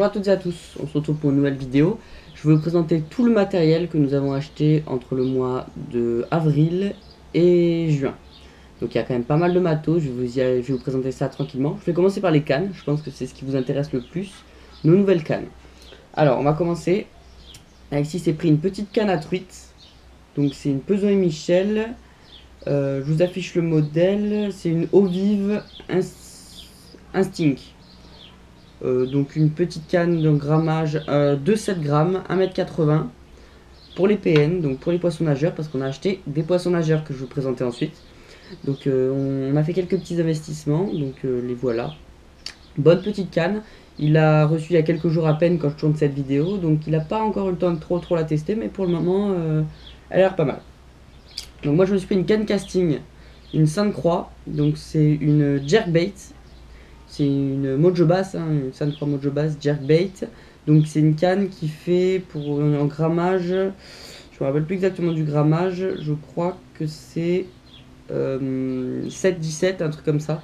Bonjour à toutes et à tous, on se retrouve pour une nouvelle vidéo. Je vais vous présenter tout le matériel que nous avons acheté entre le mois de avril et juin. Donc il y a quand même pas mal de matos, je vais vous présenter ça tranquillement. Je vais commencer par les cannes, je pense que c'est ce qui vous intéresse le plus, nos nouvelles cannes. Alors on va commencer. Alexis s'est pris une petite canne à truite, donc c'est une Peugeot et Michel. Je vous affiche le modèle, c'est une eau vive Instinct. Donc une petite canne de grammage de 7 grammes, 1,80 m pour les PN, donc pour les poissons nageurs, parce qu'on a acheté des poissons nageurs que je vais vous présenter ensuite. Donc on a fait quelques petits investissements, donc les voilà. Bonne petite canne, il l'a reçu il y a quelques jours à peine quand je tourne cette vidéo, donc il n'a pas encore eu le temps de trop la tester, mais pour le moment elle a l'air pas mal. Donc moi je me suis fait une canne casting, une Sainte Croix, donc c'est une jerkbait. C'est une Mojo Bass, hein, une Sainte Croix Mojo Bass jerkbait. Donc c'est une canne qui fait pour un grammage, je me rappelle plus exactement du grammage, je crois que c'est 7,17, un truc comme ça.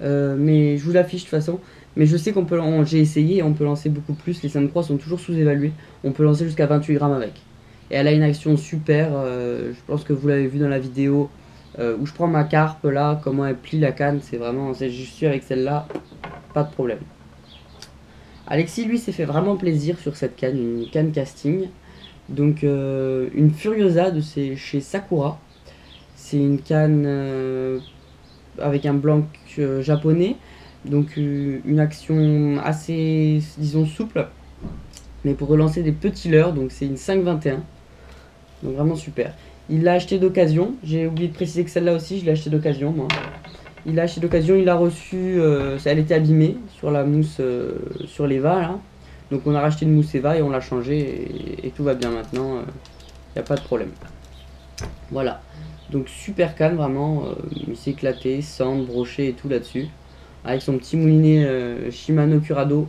Mais je vous l'affiche de toute façon. Mais je sais qu'on peut, j'ai essayé et on peut lancer beaucoup plus. Les Sainte Croix sont toujours sous-évalués. On peut lancer jusqu'à 28 grammes avec. Et elle a une action super. Je pense que vous l'avez vu dans la vidéo. Où je prends ma carpe là, comment elle plie la canne, c'est vraiment, je suis avec celle-là, pas de problème. Alexis lui s'est fait vraiment plaisir sur cette canne, une canne casting. Donc une Furiosa de chez Sakura. C'est une canne avec un blanc japonais. Donc une action assez, disons, souple. Mais pour relancer des petits leurres, donc c'est une 5,21. Donc vraiment super. Il l'a acheté d'occasion, j'ai oublié de préciser que celle-là aussi je l'ai acheté d'occasion moi. Il l'a acheté d'occasion, il l'a reçu, elle était abîmée sur la mousse, sur l'Eva là. Donc on a racheté une mousse Eva et on l'a changé et tout va bien maintenant, il n'y a pas de problème. Voilà, donc super canne vraiment, il s'est éclaté, cendre, brochet et tout là-dessus. Avec son petit moulinet Shimano Curado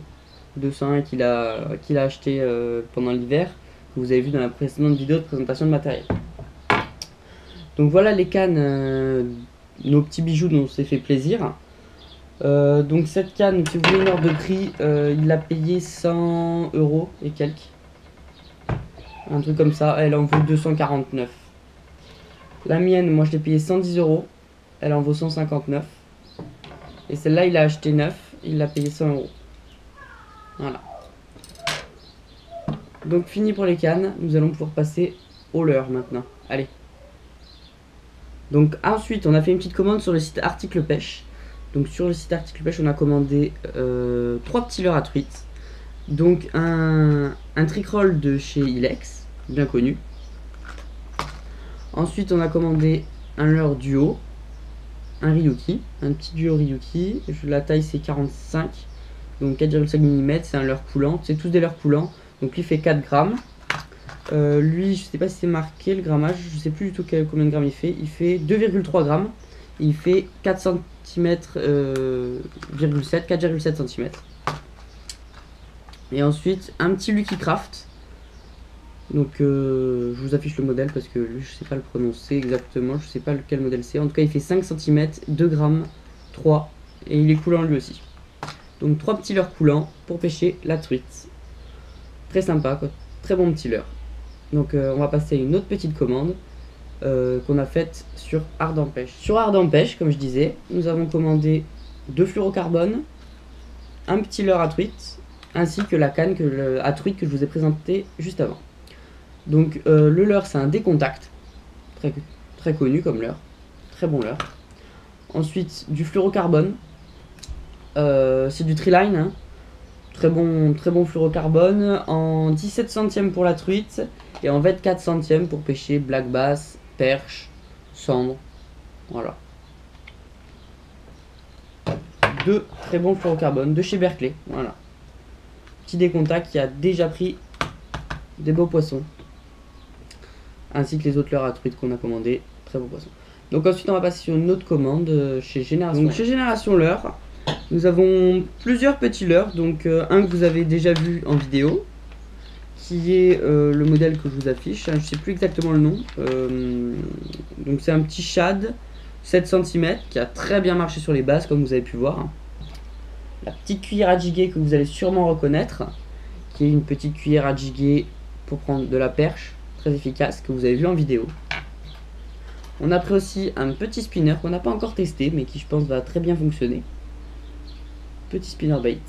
201 qu'il a acheté pendant l'hiver, que vous avez vu dans la précédente vidéo de présentation de matériel. Donc voilà les cannes, nos petits bijoux dont on s'est fait plaisir. Donc cette canne, si vous voulez une ordre de prix, il l'a payé 100 € et quelques. Un truc comme ça, elle en vaut 249. La mienne, moi je l'ai payé 110 €, elle en vaut 159. Et celle-là, il a acheté 9, il l'a payé 100 €. Voilà. Donc fini pour les cannes, nous allons pouvoir passer au leurre maintenant. Allez. Donc ensuite on a fait une petite commande sur le site Article Pêche. Donc sur le site Article Pêche on a commandé 3 petits leurres à truite. Donc un trick-roll de chez Ilex, bien connu. Ensuite on a commandé un leurre duo, un Ryuki, un petit duo Ryuki. La taille c'est 45, donc 4,5 mm, c'est un leurre coulant, c'est tous des leurres coulants. Donc lui fait 4 grammes. Lui, je sais pas si c'est marqué le grammage, je sais plus du tout combien de grammes il fait 2,3 grammes, il fait 4 cm, 4,7 cm. Et ensuite, un petit Lucky Craft, donc je vous affiche le modèle parce que lui, je sais pas le prononcer exactement, je sais pas lequel modèle c'est, en tout cas il fait 5 cm, 2 grammes, 3, et il est coulant lui aussi. Donc 3 petits leurres coulants pour pêcher la truite. Très sympa, quoi. Très bon petit leurre. Donc on va passer à une autre petite commande qu'on a faite sur Ardent Pêche. Sur Ardent Pêche, comme je disais, nous avons commandé 2 fluorocarbone, un petit leurre à truite, ainsi que la canne à truite que je vous ai présenté juste avant. Donc le leurre c'est un décontact, très connu comme leurre, très bon leurre. Ensuite du fluorocarbone, c'est du Treeline, hein. Très bon fluorocarbone, en 17 centièmes pour la truite et en 24 centièmes pour pêcher black bass, perche, cendre. Voilà. 2 très bons fluorocarbone de chez Berkeley. Voilà. Petit décontact qui a déjà pris des beaux poissons. Ainsi que les autres leurres à truite qu'on a commandé. Très beaux poissons. Donc ensuite on va passer sur une autre commande chez Génération. Donc chez Génération Leurre, nous avons plusieurs petits leurres, donc un que vous avez déjà vu en vidéo, qui est le modèle que je vous affiche, hein, je ne sais plus exactement le nom, donc c'est un petit shad 7 cm qui a très bien marché sur les bases comme vous avez pu voir. la petite cuillère à jiguer que vous allez sûrement reconnaître, qui est une petite cuillère à jiguer pour prendre de la perche, très efficace, que vous avez vu en vidéo. On a pris aussi un petit spinner qu'on n'a pas encore testé, mais qui je pense va très bien fonctionner. Petit spinner bait.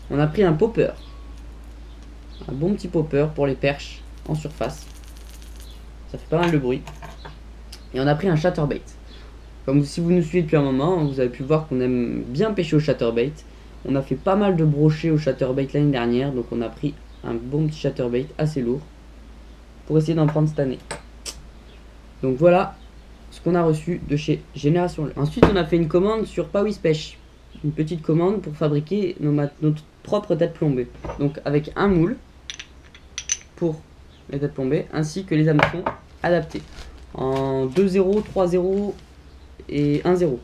On a pris un popper. Un bon petit popper pour les perches en surface. Ça fait pas mal de bruit. Et on a pris un chatterbait. Comme si vous nous suivez depuis un moment, vous avez pu voir qu'on aime bien pêcher au chatterbait. On a fait pas mal de brochets au chatterbait l'année dernière, donc on a pris un bon petit chatterbait assez lourd pour essayer d'en prendre cette année. Donc voilà ce qu'on a reçu de chez Génération. Ensuite, on a fait une commande sur Powys Pêche. Une petite commande pour fabriquer notre propre tête plombée. Donc avec un moule pour les têtes plombées ainsi que les hameçons adaptés en 2-0, 3-0 et 1-0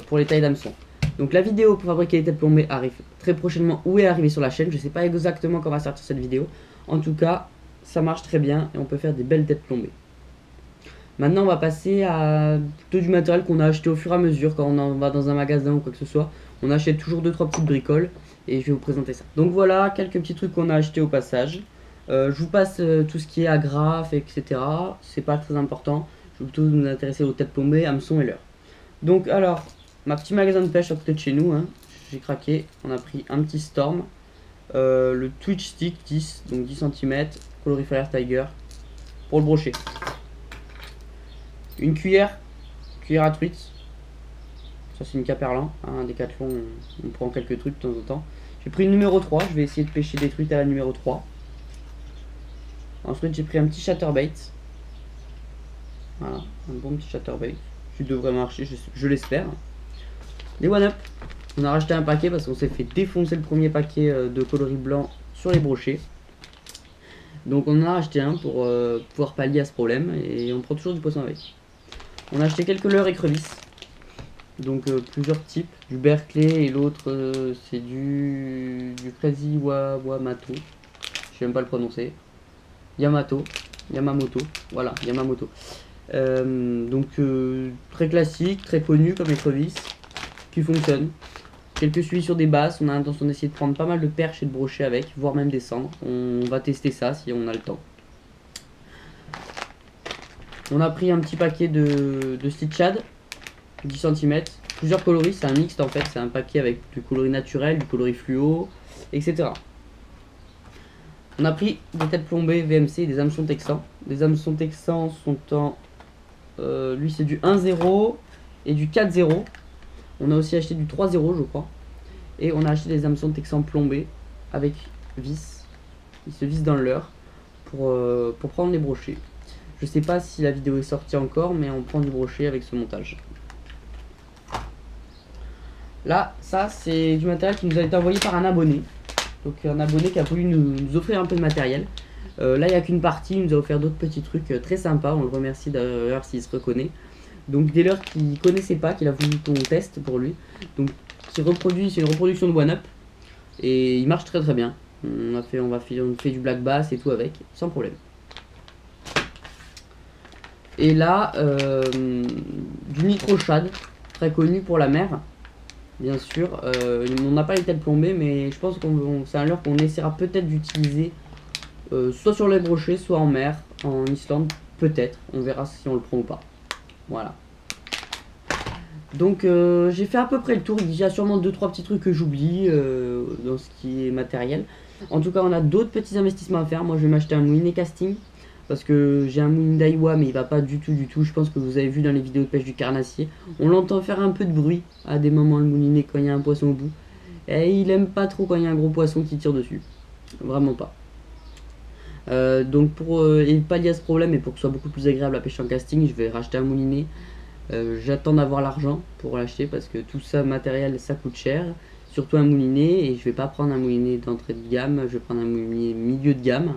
pour les tailles d'hameçons. Donc la vidéo pour fabriquer les têtes plombées arrive très prochainement ou est arrivée sur la chaîne. Je ne sais pas exactement quand va sortir cette vidéo. En tout cas, ça marche très bien et on peut faire des belles têtes plombées. Maintenant, on va passer à plutôt du matériel qu'on a acheté au fur et à mesure quand on va dans un magasin ou quoi que ce soit. On achète toujours 2-3 petites bricoles et je vais vous présenter ça. Donc voilà, quelques petits trucs qu'on a acheté au passage. Je vous passe tout ce qui est agrafe, etc. C'est pas très important. Je vais plutôt nous intéresser aux têtes plombées, hameçons et leurres. Donc alors, ma petit magasin de pêche à côté de chez nous, hein, j'ai craqué. On a pris un petit Storm, le Twitch Stick 10, donc 10 cm, Colorifier Tiger, pour le brocher. Une cuillère à truite. Ça c'est une Caperlan, hein, un Décathlon, on prend quelques trucs de temps en temps. J'ai pris une numéro 3, je vais essayer de pêcher des truites à la numéro 3. Ensuite j'ai pris un petit chatterbait. Voilà, un bon petit chatterbait qui devrait marcher, je l'espère. Des one-up. On a racheté un paquet parce qu'on s'est fait défoncer le premier paquet de coloris blanc sur les brochets. Donc on en a racheté un pour pouvoir pallier à ce problème et on prend toujours du poisson avec. On a acheté quelques leurres écrevisses. Donc plusieurs types. Du Berkeley et l'autre c'est du Crazy Wamato. Je sais même pas le prononcer. Yamamoto. Voilà, Yamamoto. Donc très classique, très connu comme écrevisse. Qui fonctionne. Quelques suivis sur des basses. On a l'intention d'essayer de prendre pas mal de perches et de brocher avec. Voire même descendre. On va tester ça si on a le temps. On a pris un petit paquet de Stitchad, 10 cm, plusieurs coloris, c'est un mixte en fait, c'est un paquet avec du coloris naturel, du coloris fluo, etc. On a pris des têtes plombées VMC et des hameçons texans. Les hameçons texans sont en... lui c'est du 1-0 et du 4-0. On a aussi acheté du 3-0 je crois. Et on a acheté des hameçons texans plombés avec vis. Ils se vissent dans le leurre pour prendre les brochets. Je sais pas si la vidéo est sortie encore, mais on prend du brochet avec ce montage. Là, ça c'est du matériel qui nous a été envoyé par un abonné. Donc un abonné qui a voulu nous offrir un peu de matériel. Là, il n'y a qu'une partie, il nous a offert d'autres petits trucs très sympas. On le remercie d'ailleurs s'il se reconnaît. Donc des leurres qu'il ne connaissait pas, qu'il a voulu qu'on teste pour lui. Donc c'est une reproduction de one-up. Et il marche très très bien. On fait du black bass et tout avec, sans problème. Et là, du Microshad, très connu pour la mer, bien sûr. On n'a pas les têtes plombées, mais je pense que c'est un leurre qu'on essaiera peut-être d'utiliser, soit sur les brochets, soit en mer, en Islande, peut-être. On verra si on le prend ou pas. Voilà. Donc j'ai fait à peu près le tour. Il y a sûrement 2-3 petits trucs que j'oublie dans ce qui est matériel. En tout cas, on a d'autres petits investissements à faire. Moi, je vais m'acheter un moulinet casting. Parce que j'ai un moulinet d'Aiwa mais il va pas du tout. Je pense que vous avez vu dans les vidéos de pêche du carnassier. On l'entend faire un peu de bruit à des moments le moulinet quand il y a un poisson au bout. Et il aime pas trop quand il y a un gros poisson qui tire dessus. Vraiment pas. Donc pour pallier à ce problème et pour que ce soit beaucoup plus agréable à pêcher en casting, je vais racheter un moulinet. J'attends d'avoir l'argent pour l'acheter parce que tout ça matériel ça coûte cher. Surtout un moulinet et je vais pas prendre un moulinet d'entrée de gamme. Je vais prendre un moulinet milieu de gamme.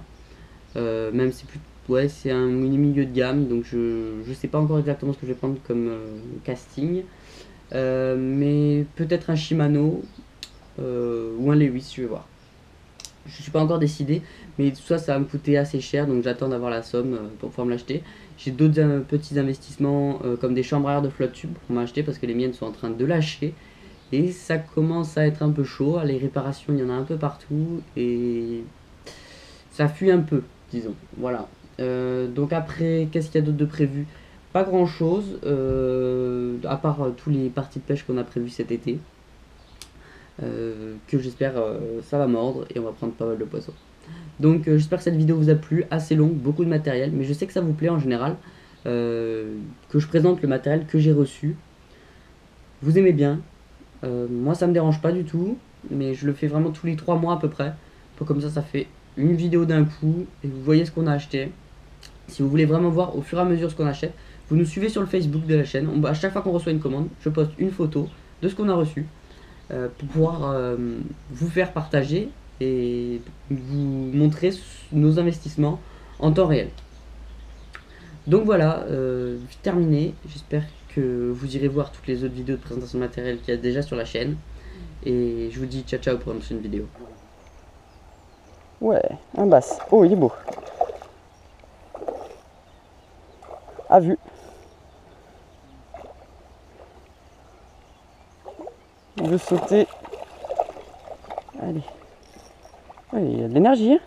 Même si plus... Ouais, c'est un milieu de gamme, donc je sais pas encore exactement ce que je vais prendre comme casting. Mais peut-être un Shimano ou un Lewis, je vais voir. je suis pas encore décidé, mais tout ça, ça va me coûter assez cher, donc j'attends d'avoir la somme pour pouvoir me l'acheter. J'ai d'autres petits investissements comme des chambres à air de flotte tube pour m'acheter parce que les miennes sont en train de lâcher. Et ça commence à être un peu chaud, les réparations il y en a un peu partout et ça fuit un peu, disons. Voilà. Donc après, qu'est-ce qu'il y a d'autre de prévu? Pas grand chose, à part tous les parties de pêche qu'on a prévues cet été. Que j'espère ça va mordre et on va prendre pas mal de poissons. Donc j'espère que cette vidéo vous a plu, assez longue, beaucoup de matériel, mais je sais que ça vous plaît en général, que je présente le matériel que j'ai reçu. Vous aimez bien, moi ça me dérange pas du tout, mais je le fais vraiment tous les 3 mois à peu près. Comme ça fait une vidéo d'un coup et vous voyez ce qu'on a acheté. Si vous voulez vraiment voir au fur et à mesure ce qu'on achète, vous nous suivez sur le Facebook de la chaîne. À chaque fois qu'on reçoit une commande, je poste une photo de ce qu'on a reçu pour pouvoir vous faire partager et vous montrer nos investissements en temps réel. Donc voilà, terminé. J'espère que vous irez voir toutes les autres vidéos de présentation de matériel qu'il y a déjà sur la chaîne. Et je vous dis ciao ciao pour une prochaine vidéo. Ouais, un basse. Oh, il est beau. À vue. Il veut sauter. Allez. Ouais, il y a de l'énergie, hein.